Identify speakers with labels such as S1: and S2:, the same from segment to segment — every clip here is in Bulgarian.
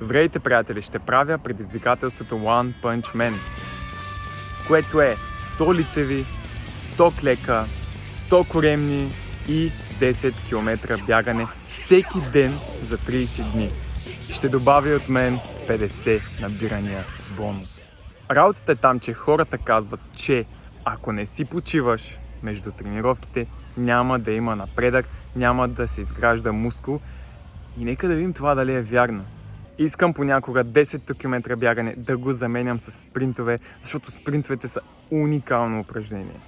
S1: Здравейте, приятели! Ще правя предизвикателството One Punch Man, което е 100 лицеви, 100 клека, 100 коремни и 10 км бягане всеки ден за 30 дни. Ще добавя от мен 50 набирания бонус. Работата е там, че хората казват, че ако не си почиваш между тренировките, няма да има напредък, няма да се изгражда мускул. И нека да видим това дали е вярно. Искам понякога 10 км бягане да го заменям с спринтове, защото спринтовете са уникално упражнение.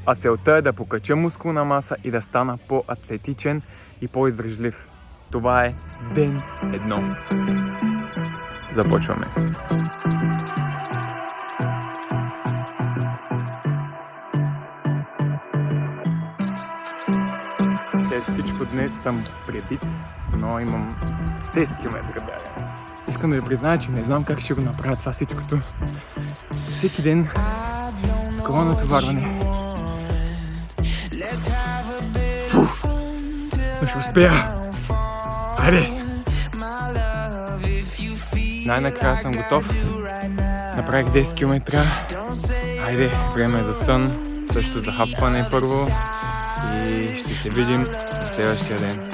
S1: А целта е да покача мускулна маса и да стана по-атлетичен и по-издръжлив. Това е ден 1. Започваме. След всичко днес съм пребит, но имам 10 км бягане. Искам да ви призная, че не знам как ще го направя това всичкото. Всеки ден коло натоварване. Но ще успея! Хайде! Най-накрая съм готов. Направих 10 км. Хайде, време е за сън, също за хапване първо. И ще се видим на следващия ден.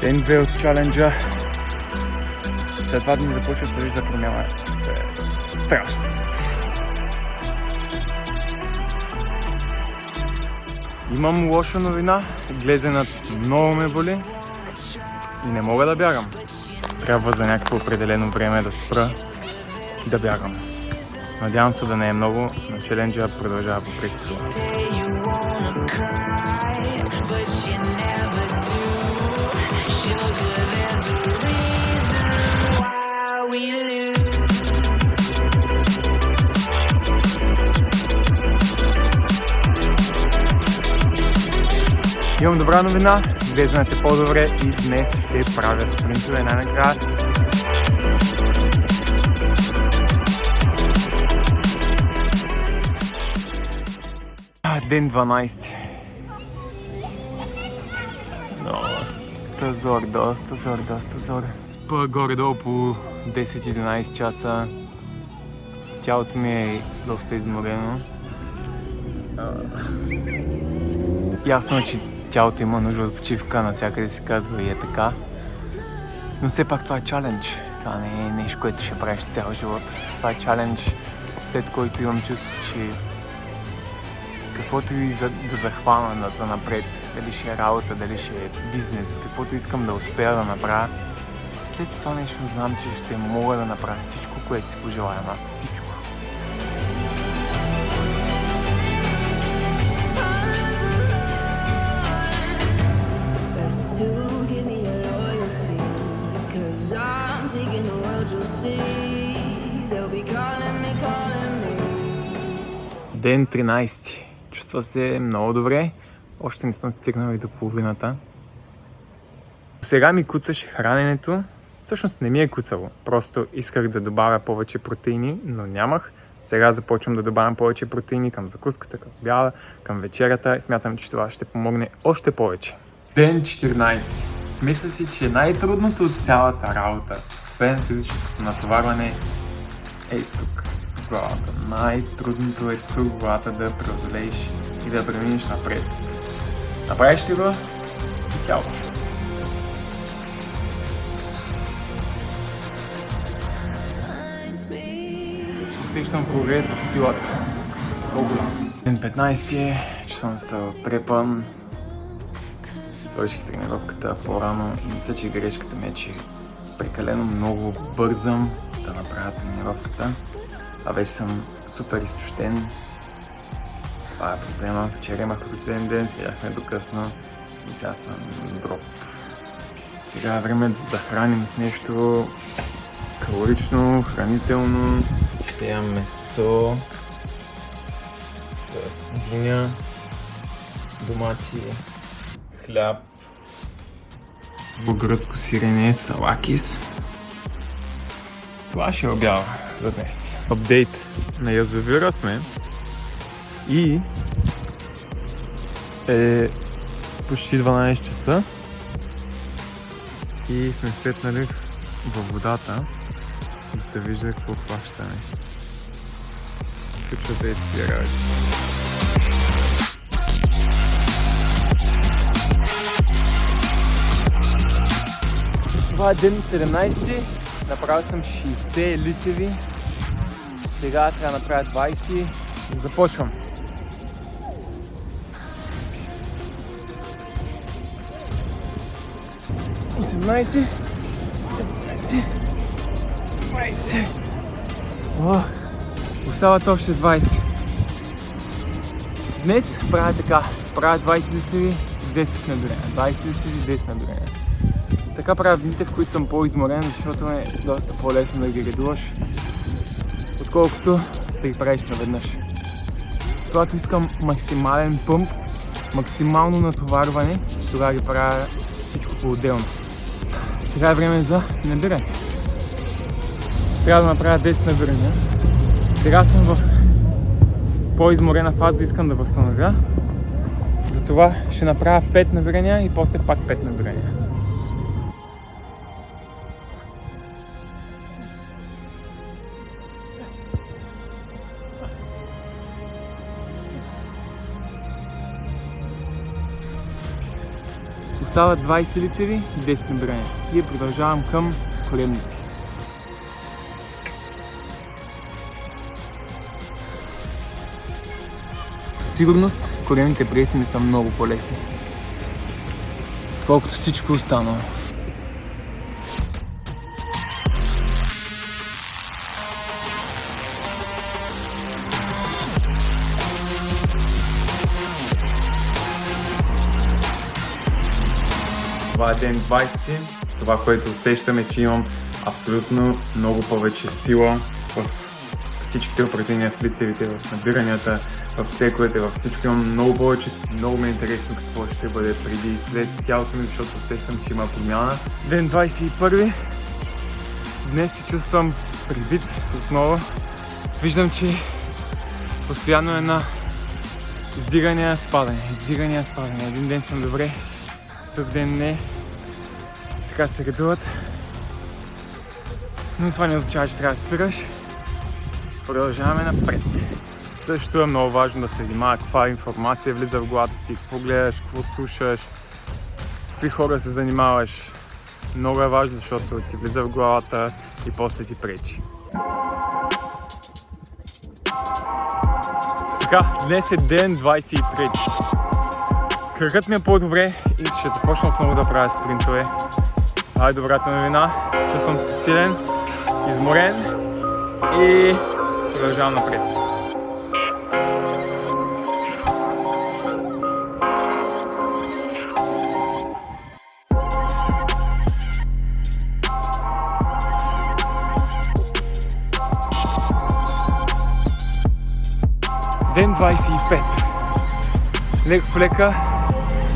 S1: Ден 2 от чаленджа. След 2 дни започва да се вижда промяна. Страшно. Имам лоша новина. Глезенът много ме боли и не мога да бягам. Трябва за някакво определено време да спра и да бягам. Надявам се да не е много, но челенджа продължава въпреки това. Имам добра новина, глезенът е по-добре и днес ще правя спринтове най-накрая. Ден 12. Доста зор. Спа горе-долу по 10-11 часа. Тялото ми е доста изморено. Ясно е, че тялото има нужда от почивка, навсякъде се казва и е така. Но все пак това е чалендж. Това не е нещо, което ще правиш цял живот. Това е чалендж, след който имам чувство, че каквото и да захвана за напред, дали ще е работа, дали ще е бизнес, каквото искам да успея да направя, след това нещо знам, че ще мога да направя всичко, което си пожелая, всичко. Ден 13. Чувства се много добре. Още не съм стигнал и до половината. Сега ми куцаше храненето. Всъщност не ми е куцало. Просто исках да добавя повече протеини, но нямах. Сега започвам да добавям повече протеини към закуската, към обяда, към вечерята и смятам, че това ще помогне още повече. Ден 14. Мисля си, че най-трудното от цялата работа, освен физическото натоварване, е тук. Главата. Най-трудното е тук главата да преодолееш и да преминеш напред. Направиш ли го? И тялото. Усещам прогрес в силата. По-голям. Ден 15 е, чувствам се отрепан. Свърших тренировката по-рано и мисля, че грешката ми е, че прекалено много бързам да направя тренировката. А вече съм супер изтощен. Това е проблема. Вчера имах рожден ден, седяхме до късно и сега съм дроп. Сега е време да захраним с нещо калорично, хранително. Ще имам месо с диня, домати, хляб, гръцко сирене, салакис. Това ще е обява за днес. Апдейт на язовира сме. И е почти 12 часа и сме светнали във водата да се вижда какво хващаме. Случва се и такива работи. Това е ден 17. Направил съм 60 лицеви. Сега трябва да направя 20. Започвам. Остават още 20. Днес правя така. Правя 20 лицеви, 10 набирания. 20 лицеви, 10 набирания. Така правя дните, в които съм по-изморен, защото е доста по-лесно да ги редуваш, отколкото да ги правиш наведнъж. Когато искам максимален пъмп, максимално натоварване, тогава ги правя всичко по-отделно. Сега е време за набиране. Трябва да направя 10 набирания. Сега съм в по-изморена фаза, искам да възстановя. Затова ще направя 5 набирания и после пак 5 набирания. Остават 20 лицеви и 10 набирания. И продължавам към коремни. Със сигурност коремните преси ми са много по-лесни, колкото всичко останало. Това е ден 20. Това, което усещаме, че имам абсолютно много повече сила в всичките упражнения, в лицевите, в набиранията, в тековете, във всичко имам много повече. Много ме е интересно какво ще бъде преди и след тялото ми, защото усещам, че има промяна. Ден 21. Днес се чувствам прибит отново. Виждам, че постоянно е на издигания, спадане, издигания, спадане. Един ден съм добре, друг ден не. Така се редуват. Но това не означава, че трябва да спираш. Продължаваме напред. Също е много важно да се внимава каква информация влиза в главата ти, какво гледаш, какво слушаш, с какви хора се занимаваш. Много е важно, защото ти влиза в главата и после ти пречи. Така, днес е ден 23. Кръгът ми е по-добре и ще започна отново да правя спринтове. Това е добрата новина. Чувствам се силен, изморен и продължавам напред. Ден 25. Леко по лека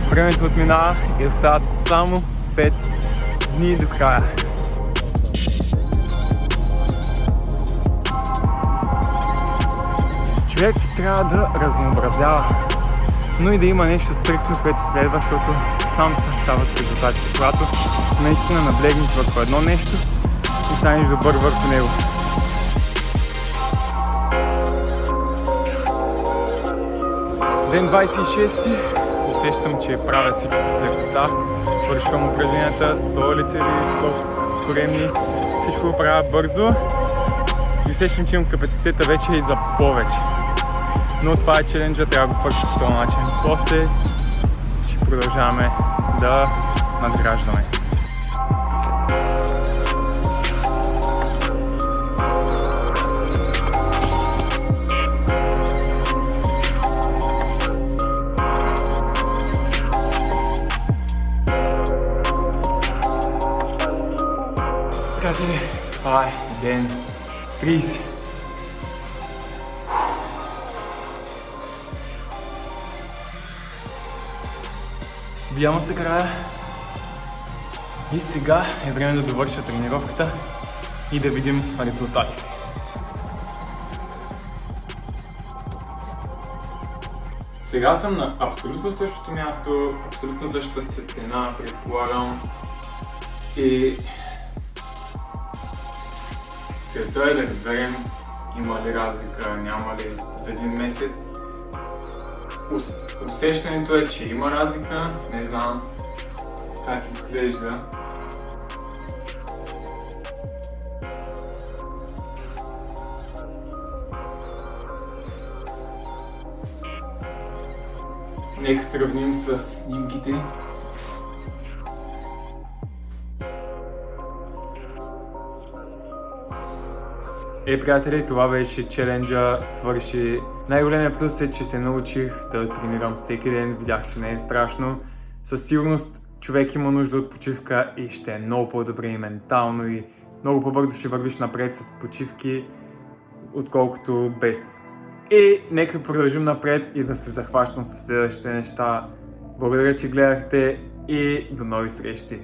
S1: времето отминава и остават само 5 дни до края. Човек трябва да разнообразява, но и да има нещо стриктно, което следва, защото само това стават резултатите. Когато наистина наблегнеш върху едно нещо и станеш добър върху него. Ден 26. Усещам, че правя всичко с лекота. Свършвам упражненията, 100 лицеви, 100 коремни. Всичко го правя бързо. И усещам, че имам капацитета вече и за повече. Но това е челенджа, трябва да го свършим по този начин. После ще продължаваме да надграждаме. Приятели, това е ден 30. Видямо се края и сега е време да довърша тренировката и да видим резултатите. Сега съм на абсолютно същото място, абсолютно същата светлина, предполагам. И целта е да разберем има ли разлика, няма ли за един месец. Усещането е, че има разлика, не знам как изглежда. Нека сравним с снимките. Приятели, това беше челенджа, свърши. Най-големият плюс е, че се научих да тренирам всеки ден, видях, че не е страшно. Със сигурност човек има нужда от почивка и ще е много по-добре и ментално и много по-бързо ще вървиш напред с почивки, отколкото без. И нека продължим напред и да се захващам с следващите неща. Благодаря, че гледахте и до нови срещи!